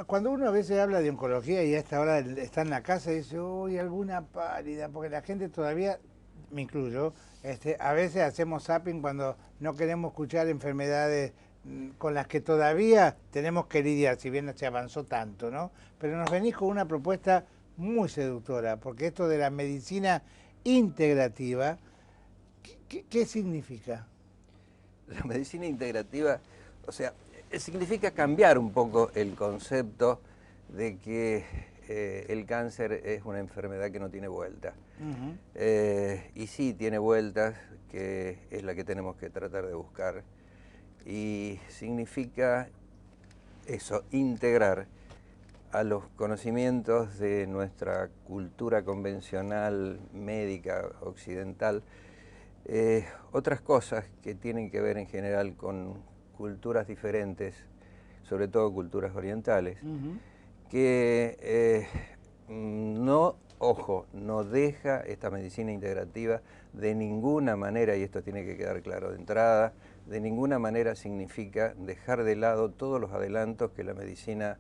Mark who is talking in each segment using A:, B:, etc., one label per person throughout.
A: cuando uno a veces habla de oncología y a esta hora está en la casa y dice, uy, alguna pálida, porque la gente todavía, me incluyo, a veces hacemos zapping cuando no queremos escuchar enfermedades con las que todavía tenemos que lidiar, si bien se avanzó tanto, ¿no? Pero nos venís con una propuesta muy seductora, porque esto de la medicina integrativa, ¿qué significa?
B: La medicina integrativa, o sea, significa cambiar un poco el concepto de que el cáncer es una enfermedad que no tiene vuelta.
A: Ujú.
B: Y sí tiene vueltas, que es la que tenemos que tratar de buscar. Y significa eso, integrar a los conocimientos de nuestra cultura convencional médica occidental otras cosas que tienen que ver en general con culturas diferentes, sobre todo culturas orientales,
A: Ujú.
B: que no, ojo, no deja esta medicina integrativa de ninguna manera, y esto tiene que quedar claro de entrada, de ninguna manera significa dejar de lado todos los adelantos que la medicina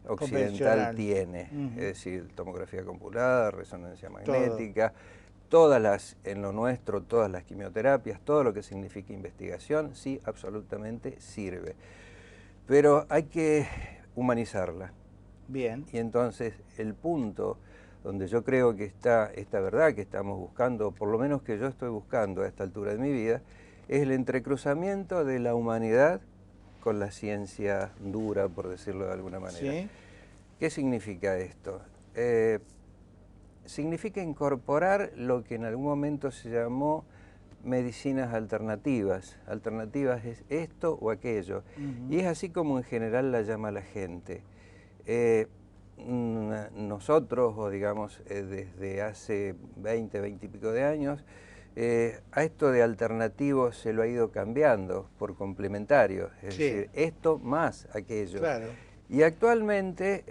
B: occidental
A: Convencional.
B: tiene, es
A: Ujú.
B: decir, tomografía computada, resonancia
A: Todo.
B: magnética, todas las, en lo nuestro, todas las quimioterapias, todo lo que significa investigación, sí, absolutamente sirve. Pero hay que humanizarla.
A: Bien.
B: Y entonces el punto donde yo creo que está esta verdad que estamos buscando, o por lo menos que yo estoy buscando a esta altura de mi vida, es el entrecruzamiento de la humanidad con la ciencia dura, por decirlo de alguna manera.
A: Sí.
B: ¿Qué significa esto? Significa incorporar lo que en algún momento se llamó medicinas alternativas. Alternativas es esto o aquello.
A: Ujú.
B: Y es así como en general la llama la gente. Nosotros, o digamos desde hace 20 y pico de años, a esto de alternativo se lo ha ido cambiando por complementario, es
A: Sí,
B: decir, esto más aquello.
A: claro.
B: Y actualmente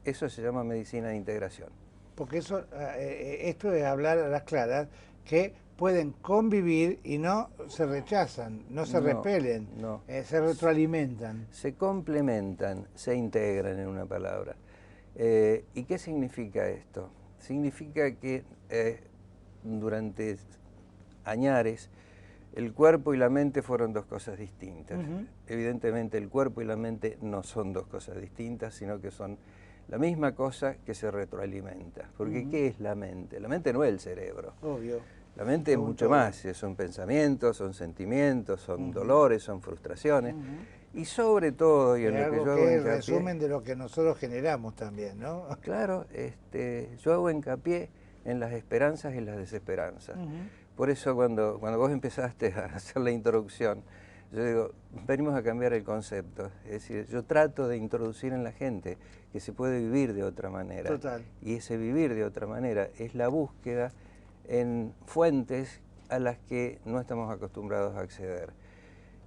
B: eso se llama medicina de integración.
A: Porque eso, esto es hablar a las claras, que pueden convivir y no se rechazan, no se
B: No,
A: repelen,
B: no.
A: se retroalimentan.
B: Se complementan, se integran en una palabra. ¿Y qué significa esto? Significa que durante añares el cuerpo y la mente fueron dos cosas distintas.
A: Ujú.
B: Evidentemente el cuerpo y la mente no son dos cosas distintas, sino que son la misma cosa que se retroalimenta. Porque
A: Ujú.
B: ¿qué es la mente? La mente no es el cerebro.
A: Obvio,
B: La mente es
A: todo un
B: mucho
A: todo.
B: más, son pensamientos, son sentimientos, son
A: Ujú.
B: dolores, son frustraciones.
A: Ujú.
B: Y sobre todo, y
A: Es
B: en lo que
A: algo
B: yo hago
A: que es el
B: hincapié,
A: resumen de lo que nosotros generamos también, ¿no?
B: claro, yo hago hincapié en las esperanzas y las desesperanzas.
A: Ujú.
B: Por eso cuando vos empezaste a hacer la introducción, yo digo, venimos a cambiar el concepto. Es decir, yo trato de introducir en la gente que se puede vivir de otra manera.
A: Total.
B: Y ese vivir de otra manera es la búsqueda en fuentes a las que no estamos acostumbrados a acceder.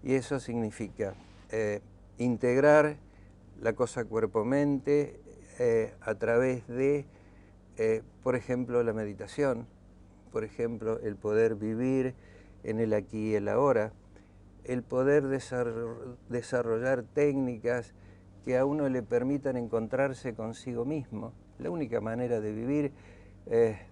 B: Y eso significa integrar la cosa cuerpo-mente a través de, por ejemplo, la meditación, por ejemplo, el poder vivir en el aquí y el ahora, el poder desarrollar técnicas que a uno le permitan encontrarse consigo mismo. La única manera de vivir,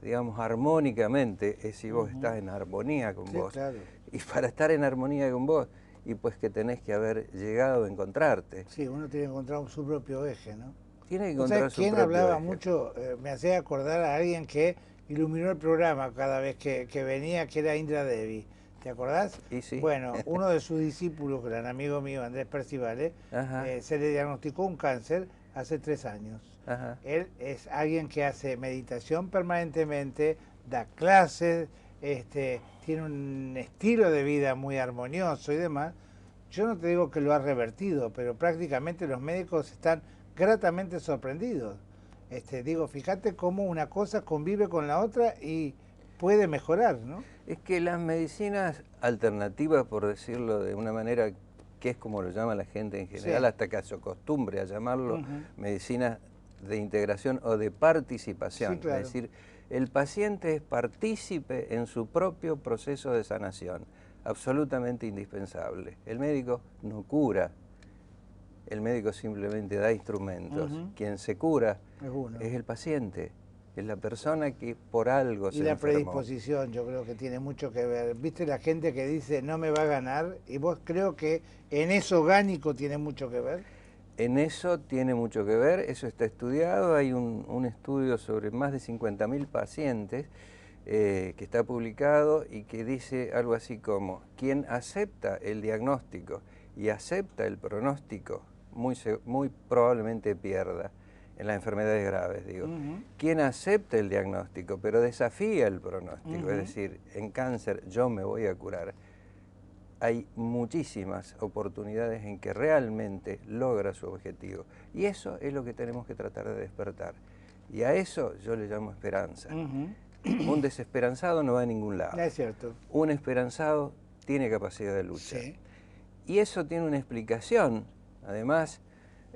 B: digamos, armónicamente es si vos
A: Ujú.
B: estás en armonía con
A: Sí,
B: vos.
A: claro.
B: Y para estar en armonía con vos, y pues que tenés que haber llegado a encontrarte.
A: Sí, uno tiene que encontrar su propio eje, ¿no?
B: Tiene que
A: O sea,
B: encontrar su
A: ¿quién
B: propio
A: hablaba
B: eje.
A: mucho? Me hacía acordar a alguien que iluminó el programa cada vez que venía, que era Indra Devi. ¿Te acordás?
B: Y sí,
A: Bueno, uno de sus discípulos, gran amigo mío, Andrés Percivale,
B: ajá,
A: se le diagnosticó un cáncer hace 3 años.
B: ajá.
A: Él es alguien que hace meditación permanentemente, da clases, tiene un estilo de vida muy armonioso y demás. Yo no te digo que lo ha revertido, pero prácticamente los médicos están gratamente sorprendidos. Digo, fíjate cómo una cosa convive con la otra y puede mejorar, ¿no?
B: Es que las medicinas alternativas, por decirlo de una manera que es como lo llama la gente en general,
A: Sí.
B: hasta que se acostumbre a llamarlo
A: Ujú.
B: medicinas de integración o de
A: Sí,
B: participación. Es
A: claro.
B: decir, el paciente es partícipe en su propio proceso de sanación, absolutamente indispensable. El médico no cura, el médico simplemente da instrumentos. Quien se cura
A: Es uno.
B: es el paciente, es la persona que por algo se
A: Y la
B: enfermó.
A: predisposición, yo creo que tiene mucho que ver. ¿Viste la gente que dice no me va a ganar? Y vos creo que en eso gánico tiene mucho que ver.
B: En eso tiene mucho que ver, eso está estudiado, hay un estudio sobre más de 50.000 pacientes que está publicado y que dice algo así como, quien acepta el diagnóstico y acepta el pronóstico, muy probablemente pierda en las enfermedades graves, digo. Quien acepta el diagnóstico pero desafía el pronóstico, es decir, en cáncer yo me voy a curar, hay muchísimas oportunidades en que realmente logra su objetivo. Y eso es lo que tenemos que tratar de despertar. Y a eso yo le llamo esperanza. Un desesperanzado no va a ningún lado.
A: Es cierto.
B: Un esperanzado tiene capacidad de lucha.
A: Sí.
B: Y eso tiene una explicación, además,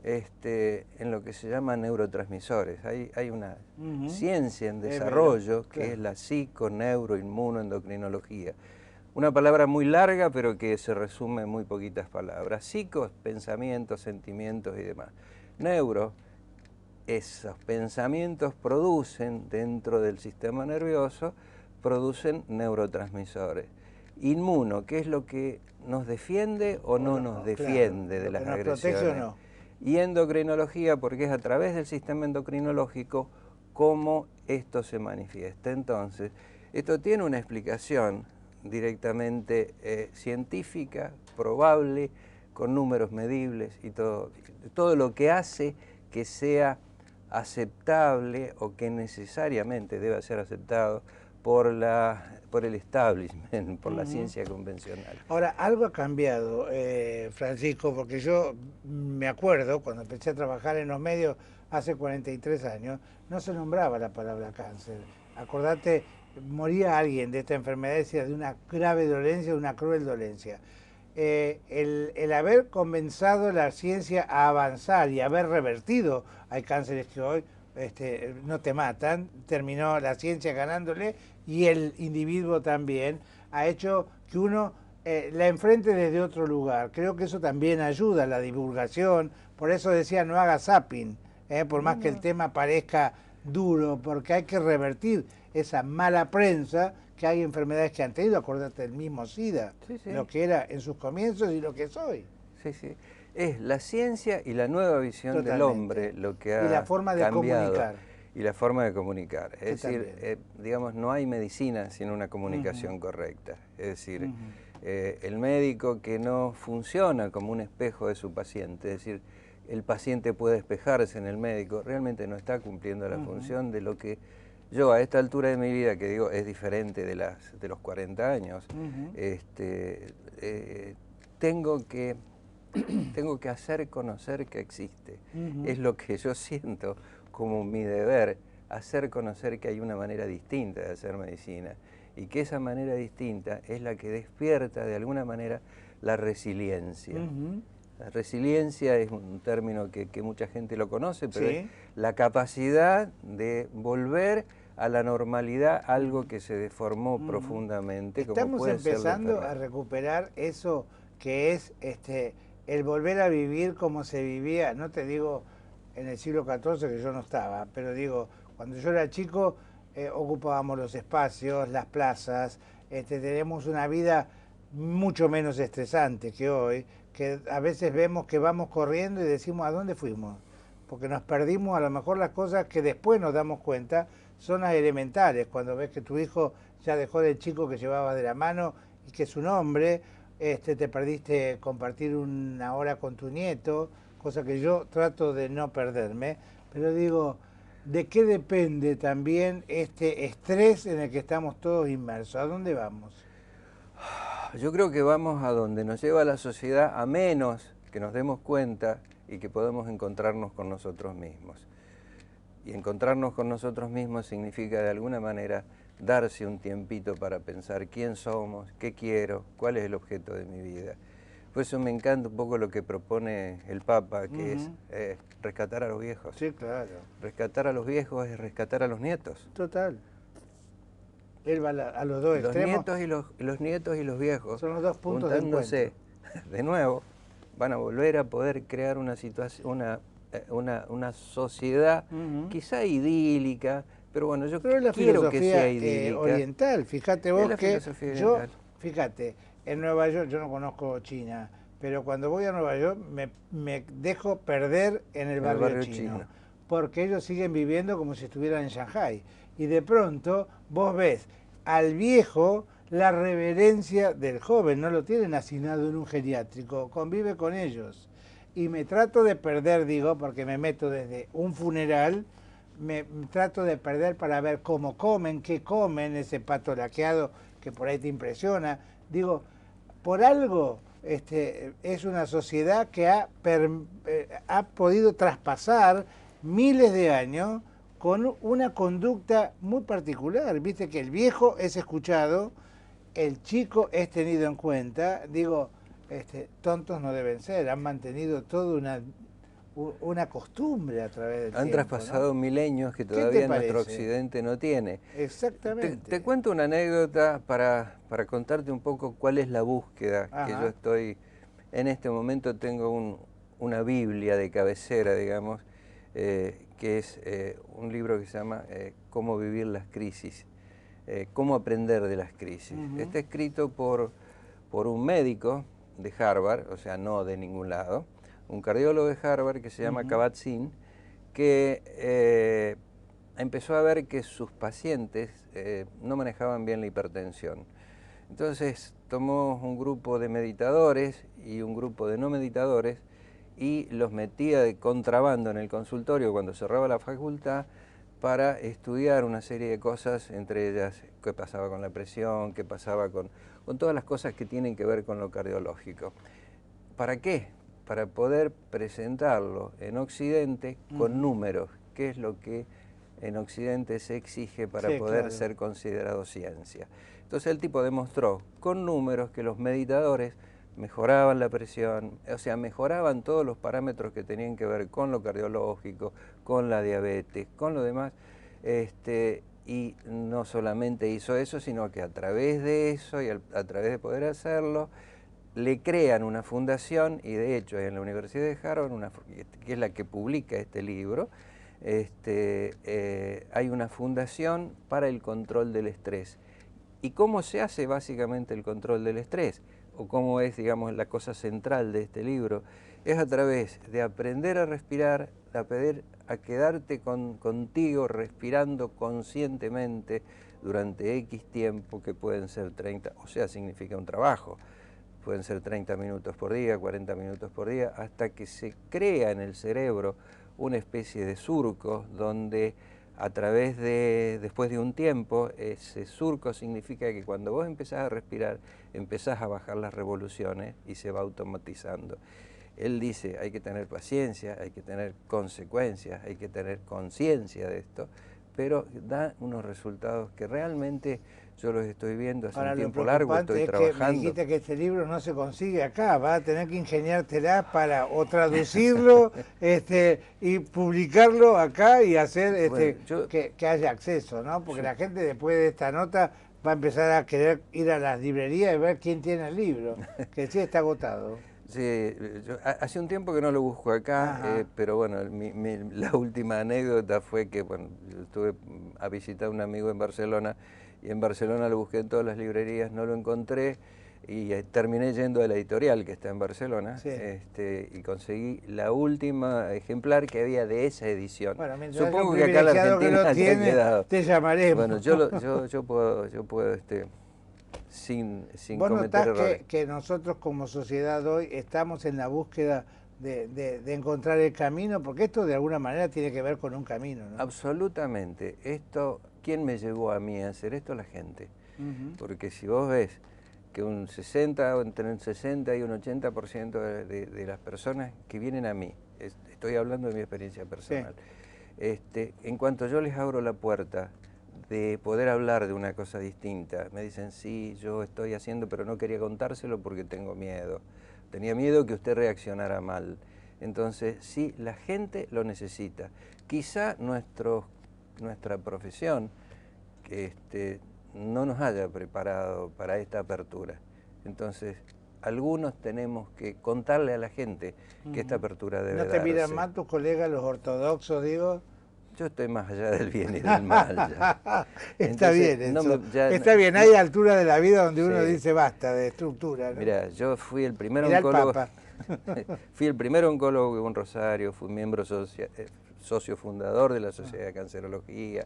B: en lo que se llama neurotransmisores. Hay una ciencia en desarrollo que es la psico-neuro-inmunoendocrinología. Una palabra muy larga, pero que se resume en muy poquitas palabras. Psico, pensamientos, sentimientos y demás. Neuro, esos pensamientos producen dentro del sistema nervioso, producen neurotransmisores. Inmuno, ¿qué es lo que nos defiende o no nos defiende de las agresiones?
A: ¿Protege o no?
B: Y endocrinología, porque es a través del sistema endocrinológico cómo esto se manifiesta. Entonces, esto tiene una explicación directamente científica, probable, con números medibles y todo lo que hace que sea aceptable o que necesariamente deba ser aceptado por el establishment, por la ciencia convencional.
A: Ahora, algo ha cambiado, Francisco, porque yo me acuerdo, cuando empecé a trabajar en los medios hace 43 años, no se nombraba la palabra cáncer. Acordate, moría alguien de esta enfermedad, decía, de una grave dolencia, de una cruel dolencia. El haber comenzado la ciencia a avanzar y haber revertido, hay cánceres que hoy no te matan, terminó la ciencia ganándole y el individuo también, ha hecho que uno la enfrente desde otro lugar. Creo que eso también ayuda a la divulgación, por eso decía no haga zapping, por más que el tema parezca duro, porque hay que revertir esa mala prensa que hay enfermedades que han tenido, acordate del mismo SIDA, lo que era en sus comienzos y lo que es hoy.
B: Sí, sí. Es la ciencia y la nueva visión del hombre lo que ha
A: y la forma de
B: cambiado.
A: comunicar.
B: Y la forma de comunicar. Es decir, digamos, no hay medicina sin una comunicación correcta. Es decir, el médico que no funciona como un espejo de su paciente, es decir, el paciente puede espejarse en el médico, realmente no está cumpliendo la función de lo que yo a esta altura de mi vida, que digo es diferente de los 40 años, tengo que hacer conocer que existe. Es lo que yo siento como mi deber, hacer conocer que hay una manera distinta de hacer medicina y que esa manera distinta es la que despierta de alguna manera la resiliencia. La resiliencia es un término que mucha gente lo conoce, pero es la capacidad de volver a la normalidad algo que se deformó profundamente.
A: Estamos
B: como puede
A: empezando
B: ser
A: a recuperar eso que es el volver a vivir como se vivía, no te digo en el siglo XIV que yo no estaba, pero digo, cuando yo era chico ocupábamos los espacios, las plazas, tenemos una vida mucho menos estresante que hoy, que a veces vemos que vamos corriendo y decimos ¿a dónde fuimos? Porque nos perdimos a lo mejor las cosas que después nos damos cuenta son las elementales, cuando ves que tu hijo ya dejó del chico que llevaba de la mano y que es un hombre, te perdiste compartir una hora con tu nieto, cosa que yo trato de no perderme, pero digo, ¿de qué depende también este estrés en el que estamos todos inmersos? ¿A dónde vamos?
B: Yo creo que vamos a donde nos lleva la sociedad, a menos que nos demos cuenta y que podemos encontrarnos con nosotros mismos. Y encontrarnos con nosotros mismos significa de alguna manera darse un tiempito para pensar quién somos, qué quiero, cuál es el objeto de mi vida. Por eso me encanta un poco lo que propone el Papa, que es rescatar a los viejos.
A: Sí, claro.
B: Rescatar a los viejos es rescatar a los nietos.
A: Total. Él va a los dos extremos.
B: Los nietos y los viejos
A: son los dos puntos de encuentro.
B: de nuevo van a volver a poder crear una situación, una sociedad quizá idílica, pero bueno, yo
A: Pero es la
B: quiero que sea
A: filosofía
B: idílica.
A: oriental. Fíjate
B: Es
A: vos
B: la
A: que
B: filosofía
A: yo,
B: oriental.
A: fíjate, en Nueva York, yo no conozco China, pero cuando voy a Nueva York me dejo perder en el
B: En el
A: barrio
B: barrio
A: chino,
B: chino.
A: porque ellos siguen viviendo como si estuvieran en Shanghái. Y de pronto vos ves al viejo la reverencia del joven, no lo tienen asignado en un geriátrico, convive con ellos. Y me trato de perder, digo, porque me meto desde un funeral, me trato de perder para ver cómo comen, qué comen, ese pato laqueado que por ahí te impresiona. Digo, por algo es una sociedad que ha podido traspasar miles de años con una conducta muy particular. Viste que el viejo es escuchado, el chico es tenido en cuenta. Digo, tontos no deben ser, han mantenido toda una costumbre a través del
B: Han
A: tiempo,
B: traspasado
A: ¿no?
B: milenios que
A: ¿Qué te
B: todavía nuestro
A: parece?
B: occidente no tiene. Te
A: Exactamente.
B: cuento una anécdota para contarte un poco cuál es la búsqueda que yo
A: Ajá.
B: estoy. En este momento tengo una Biblia de cabecera, digamos, que es un libro que se llama Cómo vivir las crisis, cómo aprender de las crisis. Está escrito por un médico de Harvard, o sea, no de ningún lado, un cardiólogo de Harvard que se llama Kabat-Zinn, que empezó a ver que sus pacientes no manejaban bien la hipertensión. Entonces tomó un grupo de meditadores y un grupo de no meditadores y los metía de contrabando en el consultorio cuando cerraba la facultad para estudiar una serie de cosas, entre ellas qué pasaba con la presión, qué pasaba con todas las cosas que tienen que ver con lo cardiológico. ¿Para qué? Para poder presentarlo en Occidente con números, que es lo que en Occidente se exige para
A: Sí,
B: poder
A: claro.
B: ser considerado ciencia. Entonces el tipo demostró con números que los meditadores mejoraban la presión, o sea, mejoraban todos los parámetros que tenían que ver con lo cardiológico, con la diabetes, con lo demás, y no solamente hizo eso, sino que a través de eso y a través de poder hacerlo, le crean una fundación, y de hecho en la Universidad de Harvard, que es la que publica este libro, hay una fundación para el control del estrés. ¿Y cómo se hace básicamente el control del estrés? O cómo es, digamos, la cosa central de este libro. Es a través de aprender a respirar, a quedarte contigo respirando conscientemente durante X tiempo, que pueden ser 30, o sea, significa un trabajo. Pueden ser 30 minutos por día, 40 minutos por día, hasta que se crea en el cerebro una especie de surco donde a través después de un tiempo, ese surco significa que cuando vos empezás a respirar, empezás a bajar las revoluciones y se va automatizando. Él dice, hay que tener paciencia, hay que tener consecuencias, hay que tener conciencia de esto, pero da unos resultados que realmente yo los estoy viendo hace un
A: Ahora, lo
B: tiempo largo, estoy
A: preocupante es que me
B: trabajando.
A: dijiste que este libro no se consigue acá, vas a tener que ingeniártela para o traducirlo y publicarlo acá y hacer
B: Bueno, yo
A: que haya acceso, ¿no? Porque
B: Yo-
A: la gente después de esta nota va a empezar a querer ir a las librerías y ver quién tiene el libro, que sí está agotado.
B: Sí, hace un tiempo que no lo busco acá,
A: Ajá.
B: pero bueno, la última anécdota fue que, bueno, yo estuve a visitar a un amigo en Barcelona y en Barcelona lo busqué en todas las librerías, no lo encontré y terminé yendo a la editorial que está en Barcelona,
A: Sí.
B: y conseguí la última ejemplar que había de esa edición.
A: Bueno, mientras haya un
B: Supongo que acá en la
A: privilegiado que
B: Argentina
A: lo
B: haya
A: tiene,
B: quedado.
A: te llamaremos.
B: Bueno, yo puedo sin
A: ¿Vos
B: cometer
A: notás
B: errores.
A: que nosotros como sociedad hoy estamos en la búsqueda de encontrar el camino? Porque esto de alguna manera tiene que ver con un camino, ¿no?
B: Absolutamente. ¿Quién me llevó a mí a hacer esto? La gente.
A: Ujú.
B: Porque si vos ves que un 60 o entre un 60 y un 80% de las personas que vienen a mí, estoy hablando de mi experiencia
A: Sí.
B: personal, en cuanto yo les abro la puerta de poder hablar de una cosa distinta, me dicen, sí, yo estoy haciendo, pero no quería contárselo porque tengo miedo. Tenía miedo que usted reaccionara mal. Entonces, sí, la gente lo necesita. Quizá nuestra profesión que no nos haya preparado para esta apertura. Entonces, algunos tenemos que contarle a la gente que esta apertura debe
A: ¿No te
B: darse.
A: miran mal tus colegas, los ortodoxos, digo?
B: Yo estoy más allá del bien y del mal ya.
A: Está
B: Entonces,
A: bien
B: no
A: eso.
B: me- ya
A: Está
B: no-
A: bien, hay altura de la vida donde uno
B: Sí.
A: dice basta de estructura, ¿no?
B: Mira, yo fui el primer
A: Mirá el
B: oncólogo.
A: Papa.
B: Fui el primer oncólogo que hubo en Rosario, fui miembro socio fundador de la Sociedad de Cancerología.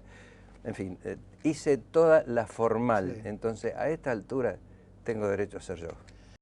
B: En fin, hice toda la formal.
A: Sí.
B: Entonces, a esta altura tengo derecho a ser yo.